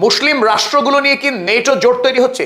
মুসলিম রাষ্ট্রগুলো নিয়ে কি নেটো জোট তৈরি হচ্ছে?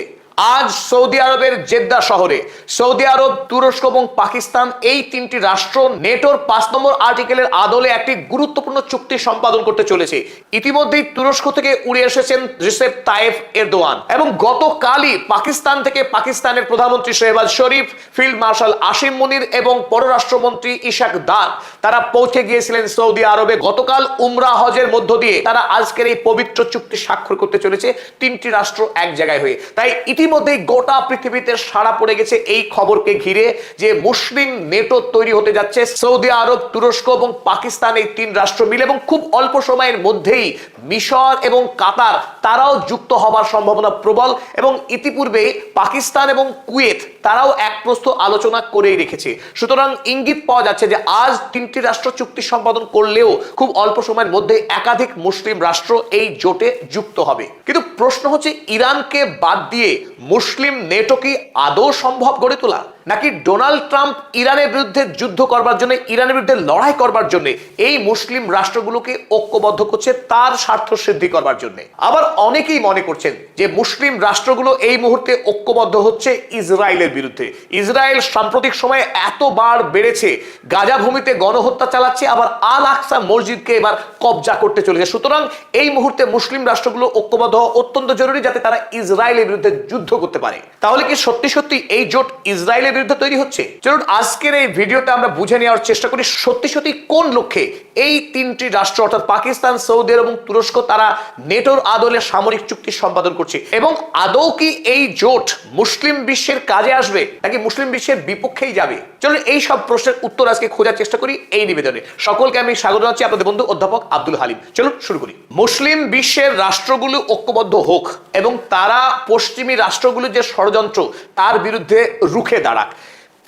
আজ সৌদি আরবের জেদ্দা শহরে সৌদি আরব, তুরস্ক এবং পাকিস্তান এই তিনটি রাষ্ট্র নেটোর 5 নম্বর আর্টিকেলের আদলে একটি গুরুত্বপূর্ণ চুক্তি সম্পাদন করতে চলেছে। ইতিমধ্যেই তুরস্ক থেকে উড়ে এসেছেন রিসেপ তাইয়েপ এরদোয়ান এবং গতকালই পাকিস্তান থেকে পাকিস্তানের প্রধানমন্ত্রী শেহবাজ শরীফ, ফিল্ড মার্শাল আসিম মুনির এবং পররাষ্ট্রমন্ত্রী ইশাক দার তারা পৌঁছে গিয়েছিলেন সৌদি আরবে। গতকাল উমরা হজের মধ্য দিয়ে তারা আজকের এই পবিত্র চুক্তি স্বাক্ষর করতে চলেছে তিনটি রাষ্ট্র এক জায়গায় হয়ে। তাই ইতিমধ্যেই গোটা পৃথিবীতে সাড়া পড়ে গেছে এই খবরকে ঘিরে যে মুসলিম নেটো তৈরি হতে যাচ্ছে। সৌদি আরব, তুরস্ক এবং পাকিস্তান এই তিন রাষ্ট্র মিলে এবং খুব অল্প সময়ের মধ্যেই মিশর এবং কাতার তারাও যুক্ত হবার সম্ভাবনা প্রবল। এবং ইতিপূর্বে পাকিস্তান এবং কুয়েত তারাও এক প্রস্থ আলোচনা করেই রেখেছে। সুতরাং ইঙ্গিত পাওয়া যাচ্ছে যে আজ তিনটি রাষ্ট্র চুক্তি সম্পাদন করলেও খুব অল্প সময়ের মধ্যে একাধিক মুসলিম রাষ্ট্র এই জোটে যুক্ত হবে। কিন্তু প্রশ্ন হচ্ছে, ইরানকে বাদ দিয়ে মুসলিম নেটো কি আদৌ সম্ভব গড়ে তোলা, নাকি ডোনাল্ড ট্রাম্প ইরানের বিরুদ্ধে যুদ্ধ করবার জন্য, ইরানের বিরুদ্ধে লড়াই করবার জন্য এই মুসলিম রাষ্ট্রগুলোকে ঐক্যবদ্ধ করছে তার স্বার্থ সিদ্ধি করবার জন্য? আবার অনেকেই মনে করছেন যে মুসলিম রাষ্ট্রগুলো এই মুহূর্তে ঐক্যবদ্ধ হচ্ছে ইসরায়েলের বিরুদ্ধে। ইসরায়েল সাম্প্রতিক সময়ে এতবার বেড়েছে, গাজা ভূমিতে গণহত্যা চালাচ্ছে, আবার আল আকসা মসজিদকে এবার কবজা করতে চলেছে। সুতরাং এই মুহূর্তে মুসলিম রাষ্ট্রগুলো ঐক্যবদ্ধ হওয়া অত্যন্ত জরুরি, যাতে তারা ইসরায়েলের বিরুদ্ধে যুদ্ধ করতে পারে। তাহলে কি সত্যি সত্যি এই জোট ইসরায়েলের বিরুদ্ধে তৈরি হচ্ছে? চলুন আজকের এই ভিডিওতে আমরা বুঝে নেওয়ার চেষ্টা করি সত্যি সত্যি কোন লক্ষ্যে এই তিনটি রাষ্ট্র অর্থাৎ পাকিস্তান, সৌদি আরব এবং তুরস্ক তারা নেটোর আদলে সামরিক চুক্তি সম্পাদন করছে, এবং আদৌ কি এই জোট মুসলিম বিশ্বের কাজে আসবে নাকি মুসলিম বিশ্বের বিপক্ষেই যাবে? চলুন এই সব প্রশ্নের উত্তর আজকে খোঁজার চেষ্টা করি এই নিবেদনে। সকলকে আমি স্বাগত জানাচ্ছি, আপনাদের বন্ধু অধ্যাপক আব্দুল হালিম। চলুন শুরু করি। মুসলিম বিশ্বের রাষ্ট্রগুলো ঐক্যবদ্ধ হোক এবং তারা পশ্চিমী রাষ্ট্রগুলো যে ষড়যন্ত্র তার বিরুদ্ধে রুখে দাঁড়াক।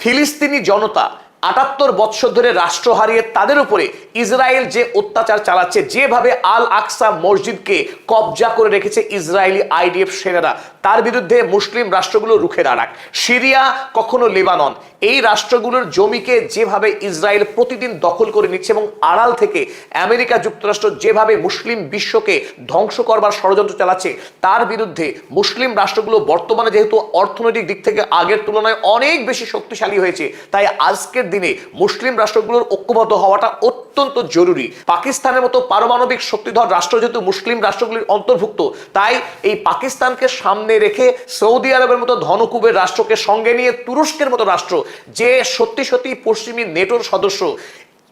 ফিলিস্তিনি জনতা ৭৮ বৎসর ধরে রাষ্ট্র হারিয়ে তাদের উপরে ইসরায়েল যে অত্যাচার চালাচ্ছে, যেভাবে আল আকসা মসজিদকে কবজা করে রেখেছে ইসরায়েলি আইডিএফ সেনারা, তার বিরুদ্ধে মুসলিম রাষ্ট্রগুলো রুখে দাঁড়াক। সিরিয়া, কখনো লেবানন, এই রাষ্ট্রগুলোর জমিকে যেভাবে ইসরায়েল প্রতিদিন দখল করে নিচ্ছে এবং আড়াল থেকে আমেরিকা যুক্তরাষ্ট্র যেভাবে মুসলিম বিশ্বকে ধ্বংস করবার ষড়যন্ত্র চালাচ্ছে, তার বিরুদ্ধে মুসলিম রাষ্ট্রগুলো বর্তমানে যেহেতু অর্থনৈতিক দিক থেকে আগের তুলনায় অনেক বেশি শক্তিশালী হয়েছে, তাই আজকের দিনে মুসলিম রাষ্ট্রগুলোর ঐক্যবদ্ধ হওয়াটা অত্যন্ত জরুরি। পাকিস্তানের মতো পারমাণবিক শক্তিধর রাষ্ট্র যেহেতু মুসলিম রাষ্ট্রগুলির অন্তর্ভুক্ত, তাই এই পাকিস্তানকে সামনে রেখে সৌদি আরবের মতো ধনকুবের রাষ্ট্রকে সঙ্গে নিয়ে তুরস্কের মতো রাষ্ট্র যে সত্যি সত্যি পশ্চিমী নেটোর সদস্য,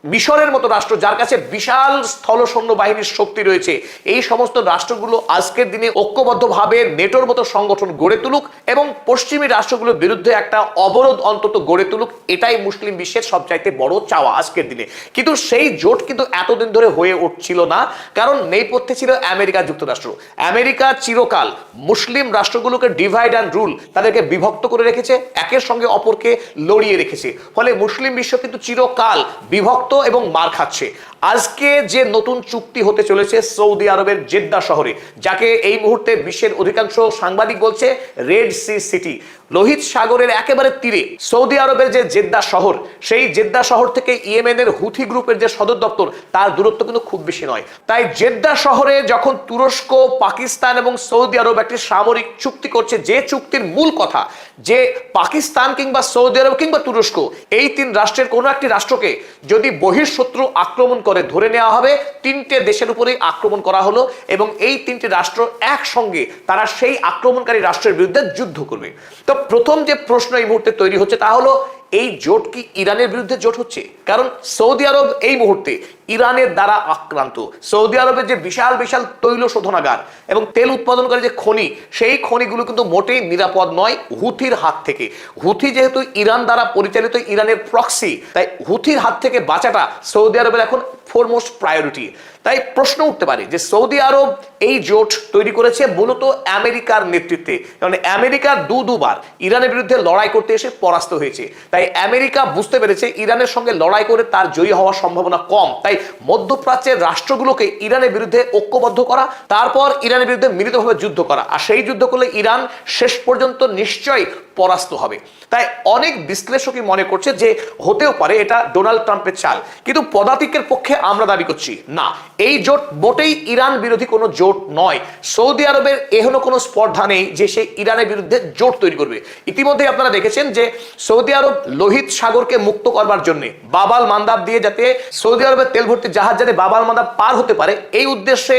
মিশরের মতো রাষ্ট্র যার কাছে বিশাল স্থল সৈন্য বাহিনীর শক্তি রয়েছে, এই সমস্ত রাষ্ট্রগুলো আজকের দিনে ঐক্যবদ্ধভাবে নেটোর মতো সংগঠন গড়ে তুলুক এবং পশ্চিমী রাষ্ট্রগুলোর বিরুদ্ধে একটা অবরোধ অন্তত গড়ে তুলুক। এটাই মুসলিম বিশ্বের সবচাইতে বড় চাওয়া আজকের দিনে। কিন্তু সেই জোট কিন্তু এতদিন ধরে হয়ে উঠছিল না, কারণ নেপথ্যে ছিল আমেরিকা যুক্তরাষ্ট্র। আমেরিকা চিরকাল মুসলিম রাষ্ট্রগুলোকে ডিভাইড অ্যান্ড রুল, তাদেরকে বিভক্ত করে রেখেছে, একের সঙ্গে অপরকে লড়িয়ে রেখেছে। ফলে মুসলিম বিশ্ব কিন্তু চিরকাল বিভক্ত এবং মার খাচ্ছে। আজকে যে নতুন চুক্তি হতে চলেছে সৌদি আরবের জেদ্দা শহরে, যাকে এই মুহূর্তে বিশ্বের অধিকাংশ সাংবাদিক বলছে রেড সি সিটি, লোহিত সাগরের একেবারে তীরে সৌদি আরবের যে জেদ্দা শহর, সেই জেদ্দা শহর থেকে ইয়েমেনের হুথি গ্রুপের যে সদর দপ্তর, তার দূরত্ব কিন্তু খুব বেশি নয়। তাই জেদ্দা শহরে যখন তুরস্ক, পাকিস্তান এবং সৌদি আরব একটি সামরিক চুক্তি করছে, যে চুক্তির মূল কথা যে পাকিস্তান কিংবা সৌদি আরব কিংবা তুরস্ক এই তিন রাষ্ট্রের কোনো একটি রাষ্ট্রকে যদি বহিঃশত্রু আক্রমণ করে ধরে নেওয়া হবে, তিনটে দেশের উপরেই আক্রমণ করা হলো এবং এই তিনটি রাষ্ট্র একসঙ্গে তারা সেই আক্রমণকারী রাষ্ট্রের বিরুদ্ধে যুদ্ধ করবে। তো প্রথম যে প্রশ্ন এই মুহূর্তে তৈরি হচ্ছে তা হলো, এই জোট কি ইরানের বিরুদ্ধে জোট হচ্ছে? কারণ সৌদি আরব এই মুহূর্তে ইরানের দ্বারা আক্রান্ত। সৌদি আরবের যে বিশাল বিশাল তৈল শোধনাগার এবং তেল উৎপাদনকারী যে খনি, সেই খনিগুলো কিন্তু মোটেই নিরাপদ নয় হুথির হাত থেকে। হুথি যেহেতু ইরান দ্বারা পরিচালিত, ইরানের প্রক্সি, তাই হুথির হাত থেকে বাঁচাটা সৌদি আরবের এখন ফোরমোস্ট প্রায়োরিটি। তাই প্রশ্ন উঠতে পারে যে সৌদি আরব এই জোট তৈরি করেছে মূলত আমেরিকার নেতৃত্বে, কারণ আমেরিকা দুবার ইরানের বিরুদ্ধে লড়াই করতে এসে পরাস্ত হয়েছে। তাই আমেরিকা বুঝতে পেরেছে ইরানের সঙ্গে লড়াই করে তার জয়ী হওয়ার সম্ভাবনা কম। তাই মধ্যপ্রাচ্যের রাষ্ট্রগুলোকে ইরানের বিরুদ্ধে ঐক্যবদ্ধ করা, তারপর ইরানের বিরুদ্ধে মিলিতভাবে যুদ্ধ করা, আর সেই যুদ্ধ করলে ইরান শেষ পর্যন্ত নিশ্চয়ই পরাস্ত হবে। তাই অনেক বিশ্লেষকই মনে করছে যে হতেও পারে এটা ডোনাল্ড ট্রাম্পের চাল, কিন্তু পদাতিকের পক্ষে আমরা দাবি করছি না, এই জোট মোটেই ইরান বিরোধী কোনো জোট নয়। সৌদি আরবের এখনো কোনো স্পর্ধা নেই যে সে ইরানের বিরুদ্ধে জোট তৈরি করবে। ইতিমধ্যে আপনারা দেখেছেন যে সৌদি আরব লোহিত সাগরকে মুক্ত করবার জন্য বাবাল মান্দাব দিয়ে যাতে সৌদি আরবের তেল ভর্তি জাহাজ যাতে বাবাল মান্দাব পার হতে পারে এই উদ্দেশ্যে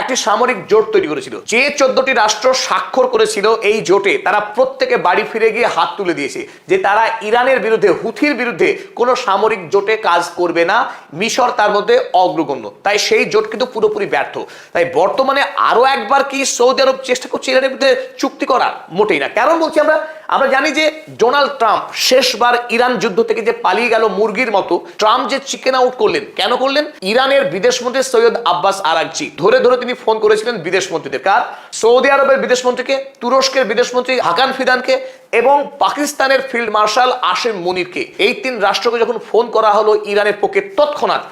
একটি সামরিক জোট তৈরি করেছিল। যে 14টি রাষ্ট্র স্বাক্ষর করেছিল এই জোটে তারা প্রত্যেকে বাড়ি ফিরে গিয়ে হাত তুলে দিয়েছে যে তারা ইরানের বিরুদ্ধে, হুথির বিরুদ্ধে কোনো সামরিক জোটে কাজ করবে না। মিশর তার মধ্যে অগ্রগণ্য, তাই সেই জোট কিন্তু পুরোপুরি ব্যর্থ। তাই বর্তমানে আরো একবার কি সৌদি আরব চেষ্টা করছে ইরানের বিরুদ্ধে চুক্তি করা? মোটেই না। কারণ বলছি আমরা জানি যে ডোনাল্ড ট্রাম্প শেষবার ইরান যুদ্ধ থেকে যে পালিয়ে গেল মুরগির মতো, ট্রাম্প যে চিকেন আউট করলেন, কেন করলেন? ইরানের বিদেশমন্ত্রী সৈয়দ আব্বাস আরাগচি ধরে ধরে তিনি ফোন করেছিলেন বিদেশমন্ত্রীদের। কার? সৌদি আরবের বিদেশমন্ত্রীকে, তুরস্কের বিদেশমন্ত্রী হাকান ফিদানকে এবং পাকিস্তানের ফিল্ড মার্শাল আসিম মুনিরকে। এই 3 রাষ্ট্রকে যখন ফোন করা হলো ইরানের পক্ষে, তৎক্ষণাৎ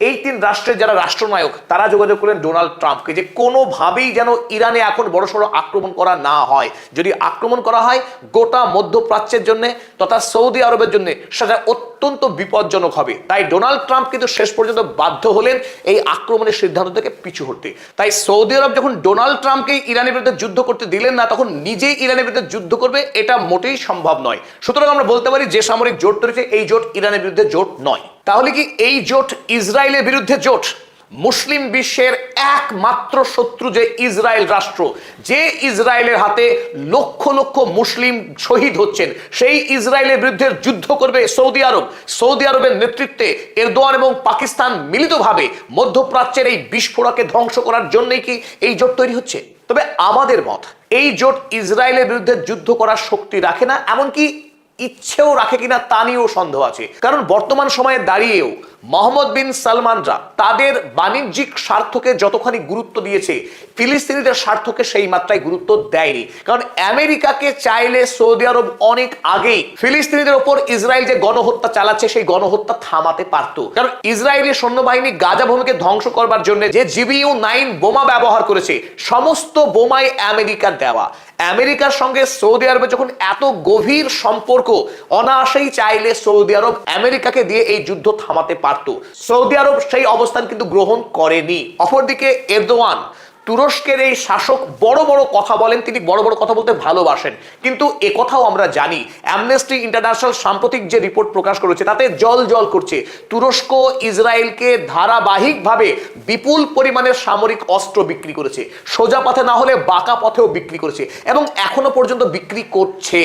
এই 3 রাষ্ট্রের যারা রাষ্ট্রনায়ক তারা যোগাযোগ করলেন ডোনাল্ড ট্রাম্পকে যে কোনোভাবেই যেন ইরানে এখন বড়সড় আক্রমণ করা না হয়। যদি আক্রমণ করা হয় গোটা মধ্যপ্রাচ্যের জন্য তথা সৌদি আরবের জন্য সেটা অত্যন্ত বিপজ্জনক হবে। তাই ডোনাল্ড ট্রাম্প কিন্তু শেষ পর্যন্ত বাধ্য হলেন এই আক্রমণের সিদ্ধান্ত থেকে পিছু হটতে। তাই সৌদি আরব যখন ডোনাল্ড ট্রাম্পকে ইরানের বিরুদ্ধে যুদ্ধ করতে দিলেন না, তখন নিজেই ইরানের বিরুদ্ধে যুদ্ধ করবে এটা মোটেই সম্ভব নয়। সুতরাং আমরা বলতে পারি যে সামরিক জোট তৈরি এই জোট ইরানের বিরুদ্ধে জোট নয়। তাহলে কি এই জোট ইসরায়েলের বিরুদ্ধে জোট? মুসলিম বিশ্বের একমাত্র শত্রু যে ইসরায়েল রাষ্ট্র, যে ইসরায়েলের হাতে লক্ষ লক্ষ মুসলিম শহীদ হচ্ছেন, সেই ইসরায়েলের বিরুদ্ধে যুদ্ধ করবে সৌদি আরব। সৌদি আরবের নেতৃত্বে এরদোয়ান এবং পাকিস্তান মিলিতভাবে মধ্যপ্রাচ্যের এই বিস্ফোরণকে ধ্বংস করার জন্যই কি এই জোট তৈরি হচ্ছে? তবে আমাদের মত, এই জোট ইসরায়েলের বিরুদ্ধে যুদ্ধ করার শক্তি রাখে না, এমনকি ইচ্ছেও রাখে কিনা তা নিয়েও সন্দেহ আছে। কারণ বর্তমান সময়ে দাঁড়িয়েও মোহাম্মদ বিন সালমানরা তাদের বাণিজ্যিক স্বার্থকে যতখানি গুরুত্ব দিয়েছে, ফিলিস্তিনিদের স্বার্থকে সেই মাত্রায় গুরুত্ব দেয়নি। কারণ আমেরিকাকে চাইলে সৌদি আরব অনেক আগেই ফিলিস্তিনিদের ওপর ইসরায়েল যে গণহত্যা চালাচ্ছে সেই গণহত্যা থামাতে পারত। কারণ ইসরায়েলি সৈন্যবাহিনী গাজা ভূমিকে ধ্বংস করবার জন্য যে GBU-9 বোমা ব্যবহার করেছে, সমস্ত বোমাই আমেরিকার দেওয়া। আমেরিকার সঙ্গে সৌদি আরবের যখন এত গভীর সম্পর্ক, অনায়াসেই চাইলে সৌদি আরব আমেরিকাকে দিয়ে এই যুদ্ধ থামাতে পারত। সৌদি আরব সেই অবস্থান কিন্তু গ্রহণ করেনি। অপরদিকে এরদোয়ান, তুরস্কের এই শাসক, বড় বড় কথা বলেন, তিনি বড় বড় কথা বলতে ভালোবাসেন। কিন্তু এ কথাও আমরা জানি, অ্যামনেস্টি ইন্টারন্যাশনাল সাম্প্রতিক যে রিপোর্ট প্রকাশ করেছে তাতে জল জল করছে তুরস্ক ইসরায়েলকে ধারাবাহিকভাবে বিপুল পরিমাণের সামরিক অস্ত্র বিক্রি করেছে। সোজা পথে না হলে বাঁকা পথেও বিক্রি করেছে এবং এখনো পর্যন্ত বিক্রি করছে।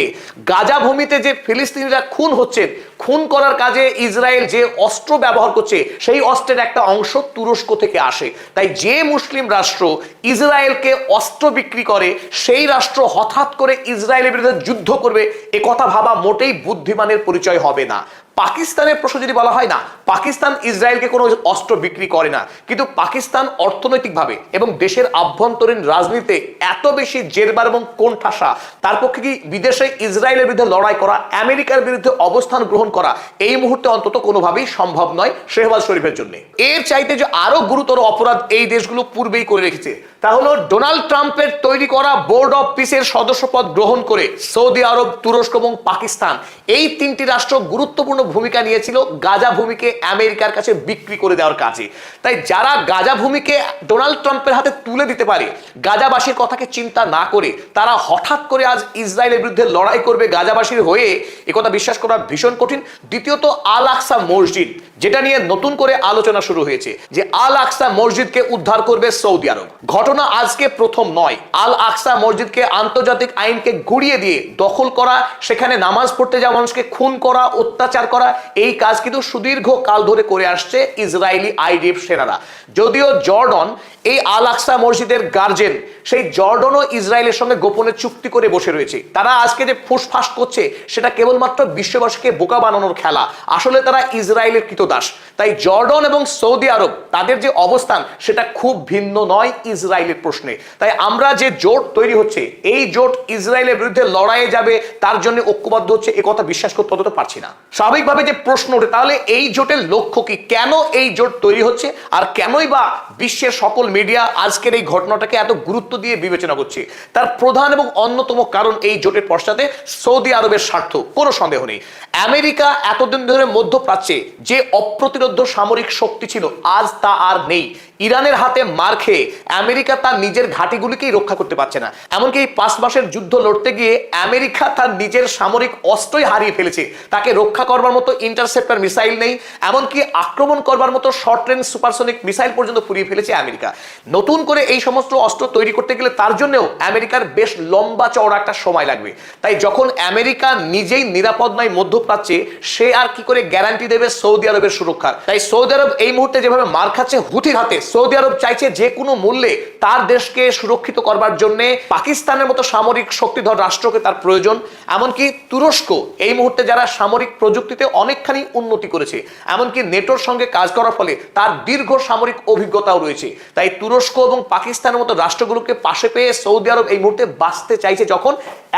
গাজা ভূমিতে যে ফিলিস্তিনিরা খুন হচ্ছেন, খুন করার কাজে ইসরায়েল যে অস্ত্র ব্যবহার করছে সেই অস্ত্রের একটা অংশ তুরস্ক থেকে আসে। তাই যে মুসলিম রাষ্ট্র ইসরায়েলকে অস্ত্র বিক্রি করে, সেই রাষ্ট্র হঠাৎ করে ইসরায়েলের বিরুদ্ধে যুদ্ধ করবে, এ কথা ভাবা মোটেই বুদ্ধিমানের পরিচয় হবে না। পাকিস্তানের প্রশ্ন যদি বলা হয়, না, পাকিস্তান ইসরায়েলকে কোনো অস্ত্র বিক্রি করে না, কিন্তু পাকিস্তান অর্থনৈতিকভাবে এবং দেশের আভ্যন্তরীণ রাজনীতিতে এত বেশি জেরবার এবং কোণঠাসা, তার পক্ষে কি বিদেশে ইসরায়েলের বিরুদ্ধে লড়াই করা, আমেরিকার বিরুদ্ধে অবস্থান গ্রহণ করা এই মুহূর্তে অন্তত কোনোভাবেই সম্ভব নয় শেহবাজ শরীফের জন্য। এর চাইতে যে আরো গুরুতর অপরাধ এই দেশগুলো পূর্বেই করে রেখেছে, তা হলো ডোনাল্ড ট্রাম্পের তৈরি করা বোর্ড অফ পিসের সদস্যপদ গ্রহণ করে সৌদি আরব, তুরস্ক এবং পাকিস্তান এই 3টি রাষ্ট্র গুরুত্বপূর্ণ ভূমিকা নিয়েছিল গাজা ভূমিকে আমেরিকার কাছে বিক্রি করে দেওয়ার কাজে। তাই যারা গাজা ভূমিকে ডোনাল্ড ট্রাম্পের হাতে তুলে দিতে পারে, গাজাবাসীর কথাকে চিন্তা না করে তারা হঠাৎ করে আজ ইসরায়েলের বিরুদ্ধে লড়াই করবে গাজাবাসীর হয়ে, একথা বিশ্বাস করা ভীষণ কঠিন। দ্বিতীয়ত আল আকসা মসজিদ, যেটা নিয়ে নতুন করে আলোচনা শুরু হয়েছে যে আল আকসা মসজিদকে উদ্ধার করবে সৌদি আরব। ঘটনা আজকে প্রথম নয়। আল আকসা মসজিদকে আন্তর্জাতিক আইনকে গুড়িয়ে দিয়ে দখল করা, সেখানে নামাজ পড়তে যাওয়া মানুষকে খুন করা, অত্যাচার করা, এই কাজ কিন্তু সুদীর্ঘ কাল ধরে করে আসছে ইসরায়েলি IDF সেনারা। যদিও জর্ডন এই আল আকসা মসজিদের গার্জেন, সেই জর্ডনও ইসরায়েলের সঙ্গে গোপনে চুক্তি করে বসে রয়েছে। তারা আজকে যে ফুসফাস করছে সেটা কেবলমাত্র বিশ্ববাসীকে বোকা বানানোর খেলা, আসলে তারা ইসরায়েলের কৃতদাস। তাই জর্ডন এবং সৌদি আরব তাদের যে অবস্থান সেটা খুব ভিন্ন নয় ইসরায়েলের প্রশ্নে। তাই আমরা যে জোট তৈরি হচ্ছে, এই জোট ইসরায়েলের বিরুদ্ধে লড়াইয়ে যাবে, তার জন্য ঐক্যবদ্ধ হচ্ছে, এ কথা বিশ্বাস করতে অন্তত পারছি না। স্বাভাবিকভাবে যে প্রশ্ন ওঠে, তাহলে এই জোটের লক্ষ্য কি? কেন এই জোট তৈরি হচ্ছে? আর কেনই বা বিশ্বের সকল মিডিয়া আজকের এই ঘটনাটাকে এত গুরুত্ব দিয়ে বিবেচনা করছে? তার প্রধান এবং অন্যতম কারণ এই জোটের পশ্চাতে সৌদি আরবের স্বার্থ, কোনো সন্দেহ নেই। আমেরিকা এতদিন ধরে মধ্যপ্রাচ্যে যে অপ্রতিরোধ্য সামরিক শক্তি ছিল, আজ তা আর নেই। ইরানের হাতে মার খেয়ে আমেরিকা তার নিজের ঘাঁটিগুলিকেই রক্ষা করতে পারছে না। এমনকি এই 5 মাসের যুদ্ধ লড়তে গিয়ে আমেরিকা তার নিজের সামরিক অস্ত্রই হারিয়ে ফেলেছে। তাকে রক্ষা করবার মতো ইন্টারসেপ্টর মিসাইল নেই, এমনকি আক্রমণ করবার মতো শর্ট রেঞ্জ সুপারসনিক মিসাইল পর্যন্ত ফুরিয়ে ফেলেছে আমেরিকা। নতুন করে এই সমস্ত অস্ত্র তৈরি করতে গেলে তার জন্যও আমেরিকার বেশ লম্বা চওড়া একটা সময় লাগবে। তাই যখন আমেরিকা নিজেই নিরাপদ নয় মধ্যপ্রাচ্যে, সে আর কি করে গ্যারান্টি দেবে সৌদি আরবের সুরক্ষার? তাই সৌদি আরব এই মুহূর্তে যেভাবে মার খাচ্ছে হুথির হাতে, সৌদি আরব চাইছে যে কোনো মূল্যে তার দেশকে সুরক্ষিত করবার জন্য পাকিস্তানের মতো সামরিক শক্তিধর রাষ্ট্রকে তার প্রয়োজন। এমনকি তুরস্ক এই মুহূর্তে যারা সামরিক প্রযুক্তিতে অনেকখানি উন্নতি করেছে, এমনকি নেটোর সঙ্গে কাজ করার ফলে তার দীর্ঘ সামরিক অভিজ্ঞতাও রয়েছে। তাই তুরস্ক এবং পাকিস্তানের মতো রাষ্ট্রগুলোকে পাশে পেয়ে সৌদি আরব এই মুহূর্তে বাঁচতে চাইছে, যখন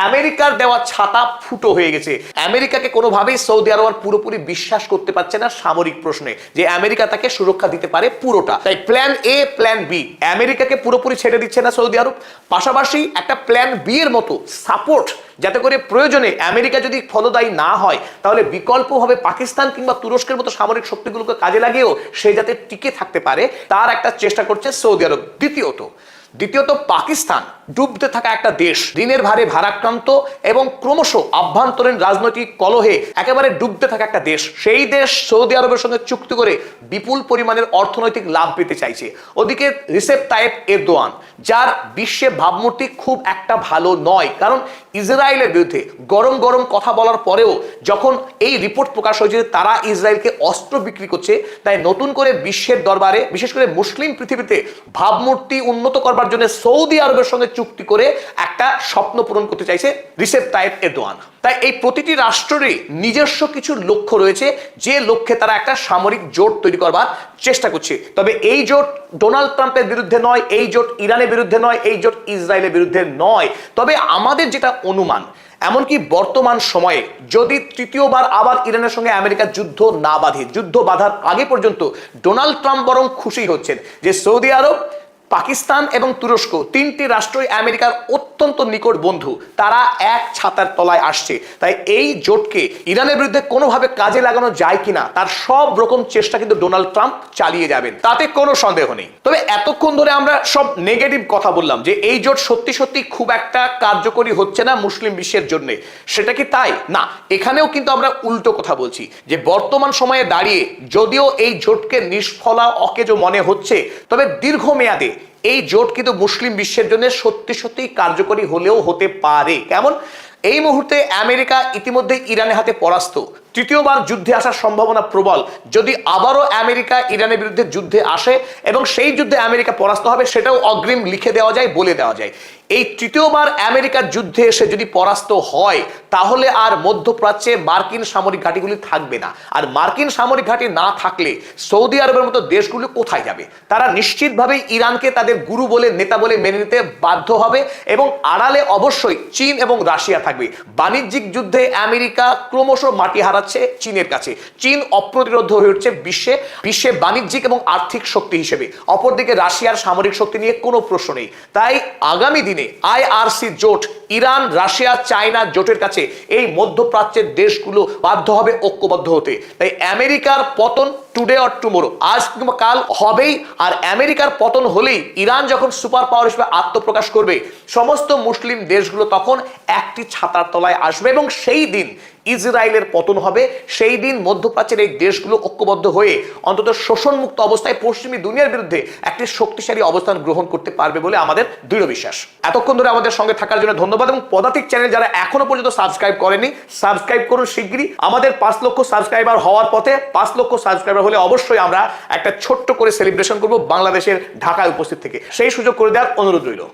আমেরিকার দেওয়া ছাতা ফুটো হয়ে গেছে। আমেরিকাকে কোনোভাবেই সৌদি আরব আর পুরোপুরি বিশ্বাস করতে পারছে না সামরিক প্রশ্নে যে আমেরিকা তাকে সুরক্ষা দিতে পারে পুরোটা। তাই প্ল্যান এ প্ল্যান বি, আমেরিকাকে পুরোপুরি ছেড়ে দিচ্ছে না সৌদি আরব, পাশাপাশি একটা প্ল্যান বি এর মতো সাপোর্ট, যাতে করে প্রয়োজনে আমেরিকা যদি ফলদায়ী না হয় তাহলে বিকল্পভাবে পাকিস্তান কিংবা তুরস্কের মতো সামরিক শক্তিগুলোকে কাজে লাগিয়েও সে যাতে টিকে থাকতে পারে তার একটা চেষ্টা করছে সৌদি আরব। দ্বিতীয়ত পাকিস্তান ডুবতে থাকা একটা দেশ, ঋণের ভারে ভারাক্রান্ত এবং ক্রমশ আভ্যন্তরীণ রাজনৈতিক কলহে একেবারে ডুবতে থাকা একটা দেশ। সেই দেশ সৌদি আরবের সঙ্গে চুক্তি করে বিপুল পরিমাণের অর্থনৈতিক লাভ পেতে চাইছে। ওদিকে রিসেপ তাইয়েপ এরদোয়ান, যার বিশ্বে ভাবমূর্তি খুব একটা ভালো নয়, কারণ ইসরায়েলের বিরুদ্ধে গরম গরম কথা বলার পরেও যখন এই রিপোর্ট প্রকাশ হয়েছে তারা ইসরায়েলকে অস্ত্র বিক্রি করছে, তাই নতুন করে বিশ্বের দরবারে, বিশেষ করে মুসলিম পৃথিবীতে ভাবমূর্তি উন্নত করবার জন্য সৌদি আরবের সঙ্গে চুক্তি করে একটা স্বপ্ন পূরণ করতে চাইছে রিসেপ তাইয়েপ এরদোয়ান। তাই এই প্রতিটি রাষ্ট্রেরই নিজস্ব কিছু লক্ষ্য রয়েছে, যে লক্ষ্যে তারা একটা সামরিক জোট তৈরি করবার চেষ্টা করছে। তবে এই জোট ডোনাল্ড ট্রাম্পের বিরুদ্ধে নয়, এই জোট ইরানের বিরুদ্ধে নয়, এই জোট ইসরায়েলের বিরুদ্ধে নয়। তবে আমাদের যেটা অনুমান, এমনকি বর্তমান সময়ে যদি তৃতীয়বার আবার ইরানের সঙ্গে আমেরিকার যুদ্ধ না বাঁধে, যুদ্ধ বাঁধার আগে পর্যন্ত ডোনাল্ড ট্রাম্প বরং খুশি হচ্ছেন যে সৌদি আরব, পাকিস্তান এবং তুরস্ক, তিনটি রাষ্ট্রই আমেরিকার অত্যন্ত নিকট বন্ধু, তারা এক ছাতার তলায় আসছে। তাই এই জোটকে ইরানের বিরুদ্ধে কোনোভাবে কাজে লাগানো যায় কিনা তার সব রকম চেষ্টা কিন্তু ডোনাল্ড ট্রাম্প চালিয়ে যাবেন, তাতে কোনো সন্দেহ নেই। তবে এতক্ষণ ধরে আমরা সব নেগেটিভ কথা বললাম যে এই জোট সত্যি সত্যি খুব একটা কার্যকরী হচ্ছে না মুসলিম বিশ্বের জন্য, সেটা কি তাই? না, এখানেও কিন্তু আমরা উল্টো কথা বলছি যে বর্তমান সময়ে দাঁড়িয়ে যদিও এই জোটকে নিষ্ফলা অকেজো মনে হচ্ছে, তবে দীর্ঘমেয়াদে এই জোট কিন্তু মুসলিম বিশ্বের জন্য সত্যি সত্যি কার্যকরী হলেও হতে পারে। কেমন? এই মুহূর্তে আমেরিকা ইতিমধ্যে ইরানের হাতে পরাস্ত, তৃতীয়বার যুদ্ধে আসার সম্ভাবনা প্রবল। যদি আবারও আমেরিকা ইরানের বিরুদ্ধে যুদ্ধে আসে এবং সেই যুদ্ধে আমেরিকা পরাস্ত হবে, সেটাও অগ্রিম লিখে দেওয়া যায়, বলে দেওয়া যায়। এই তৃতীয়বার আমেরিকার যুদ্ধে এসে যদি পরাস্ত হয় তাহলে আর মধ্যপ্রাচ্যে মার্কিন সামরিক ঘাঁটিগুলি থাকবে না। আর মার্কিন সামরিক ঘাঁটি না থাকলে সৌদি আরবের মতো দেশগুলো কোথায় যাবে? তারা নিশ্চিতভাবে ইরানকে তাদের গুরু বলে, নেতা বলে মেনে নিতে বাধ্য হবে এবং আড়ালে অবশ্যই চীন এবং রাশিয়া থাকবে। বাণিজ্যিক যুদ্ধে আমেরিকা ক্রমশ মাটি হারাচ্ছে চীনের কাছে। চীন অপ্রতিরোধ্য হয়ে উঠছে বিশ্বে বাণিজ্যিক এবং আর্থিক শক্তি হিসেবে। অপরদিকে রাশিয়ার সামরিক শক্তি নিয়ে কোনো প্রশ্ন নেই। তাই আগামী দিনে আইআরসি জোট, ইরান, রাশিয়া, চায়না জোটের কাছে এই মধ্যপ্রাচ্যের দেশগুলো বাধ্য হবে ঐক্যবদ্ধ হতে। তাই আমেরিকার পতন টুডে অর টুমোরো, আজ কিংবা কাল হবেই। আর আমেরিকার পতন হলেই ইরান যখন সুপার পাওয়ার হিসেবে আত্মপ্রকাশ করবে, সমস্ত মুসলিম দেশগুলো তখন একটি ছাতার তলায় আসবে এবং সেই দিন ইসরায়েলের পতন হবে। সেই দিন মধ্যপ্রাচ্যের এই দেশগুলো ঐক্যবদ্ধ হয়ে অন্তত শোষণমুক্ত অবস্থায় পশ্চিমী দুনিয়ার বিরুদ্ধে একটি শক্তিশালী অবস্থান গ্রহণ করতে পারবে বলে আমাদের দৃঢ় বিশ্বাস। এতক্ষণ ধরে আমাদের সঙ্গে থাকার জন্য ধন্যবাদ। এবং পদাতিক চ্যানেল যারা এখনো পর্যন্ত সাবস্ক্রাইব করেনি, সাবস্ক্রাইব করুন শিগগিরই। আমাদের 5 লক্ষ সাবস্ক্রাইবার হওয়ার পথে। 5 লক্ষ সাবস্ক্রাইবার হলে অবশ্যই আমরা একটা ছোট্ট করে সেলিব্রেশন করব বাংলাদেশের ঢাকায় উপস্থিত থেকে। সেই সুযোগ করে দেওয়ার অনুরোধ রইল।